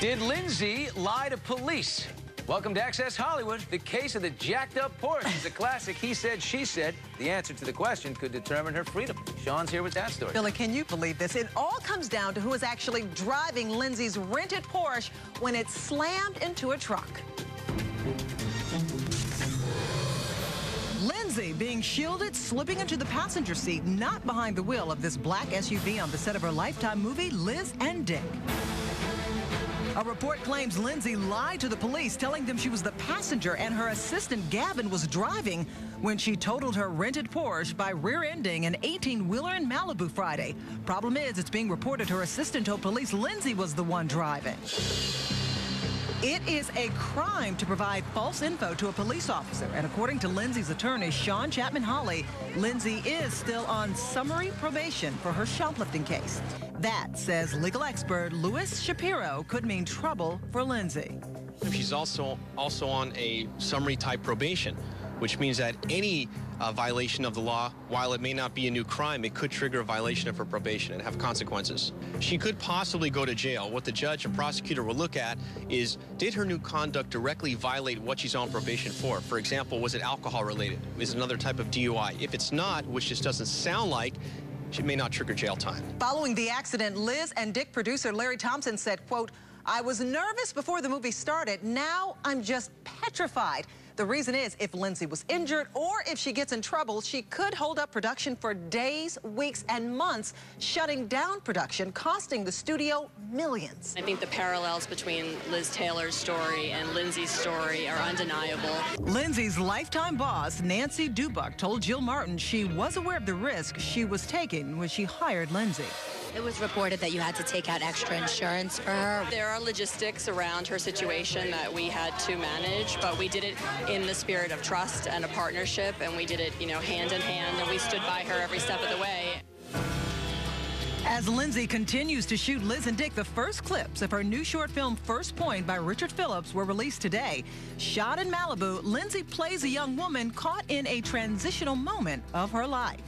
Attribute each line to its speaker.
Speaker 1: Did Lindsay lie to police? Welcome to Access Hollywood. The case of the jacked-up Porsche is a classic he said, she said. The answer to the question could determine her freedom. Sean's here with that story.
Speaker 2: Billy, can you believe this? It all comes down to who is actually driving Lindsay's rented Porsche when it slammed into a truck. Lindsay being shielded, slipping into the passenger seat, not behind the wheel of this black SUV on the set of her Lifetime movie, Liz and Dick. A report claims Lindsay lied to the police, telling them she was the passenger and her assistant Gavin was driving when she totaled her rented Porsche by rear-ending an 18-wheeler in Malibu Friday. Problem is, it's being reported her assistant told police Lindsay was the one driving. It is a crime to provide false info to a police officer, and according to Lindsay's attorney, Sean Chapman-Hawley, Lindsay is still on summary probation for her shoplifting case. That, says legal expert Louis Shapiro, could mean trouble for Lindsay.
Speaker 3: She's also on a summary type probation, which means that any violation of the law, while it may not be a new crime, it could trigger a violation of her probation and have consequences. She could possibly go to jail. What the judge and prosecutor will look at is, did her new conduct directly violate what she's on probation for? For example, was it alcohol related? Is it another type of DUI? If it's not, which just doesn't sound like, she may not trigger jail time.
Speaker 2: Following the accident, Liz and Dick producer Larry Thompson said, quote, "I was nervous before the movie started. Now I'm just petrified." The reason is, if Lindsay was injured or if she gets in trouble, she could hold up production for days, weeks, and months, shutting down production, costing the studio millions.
Speaker 4: I think the parallels between Liz Taylor's story and Lindsay's story are undeniable.
Speaker 2: Lindsay's lifetime boss, Nancy Dubuck, told Jill Martin she was aware of the risk she was taking when she hired Lindsay.
Speaker 5: It was reported that you had to take out extra insurance for her.
Speaker 4: There are logistics around her situation that we had to manage, but we did it in the spirit of trust and a partnership, and we did it, hand in hand, and we stood by her every step of the way.
Speaker 2: As Lindsay continues to shoot Liz and Dick, the first clips of her new short film, First Point, by Richard Phillips, were released today. Shot in Malibu, Lindsay plays a young woman caught in a transitional moment of her life.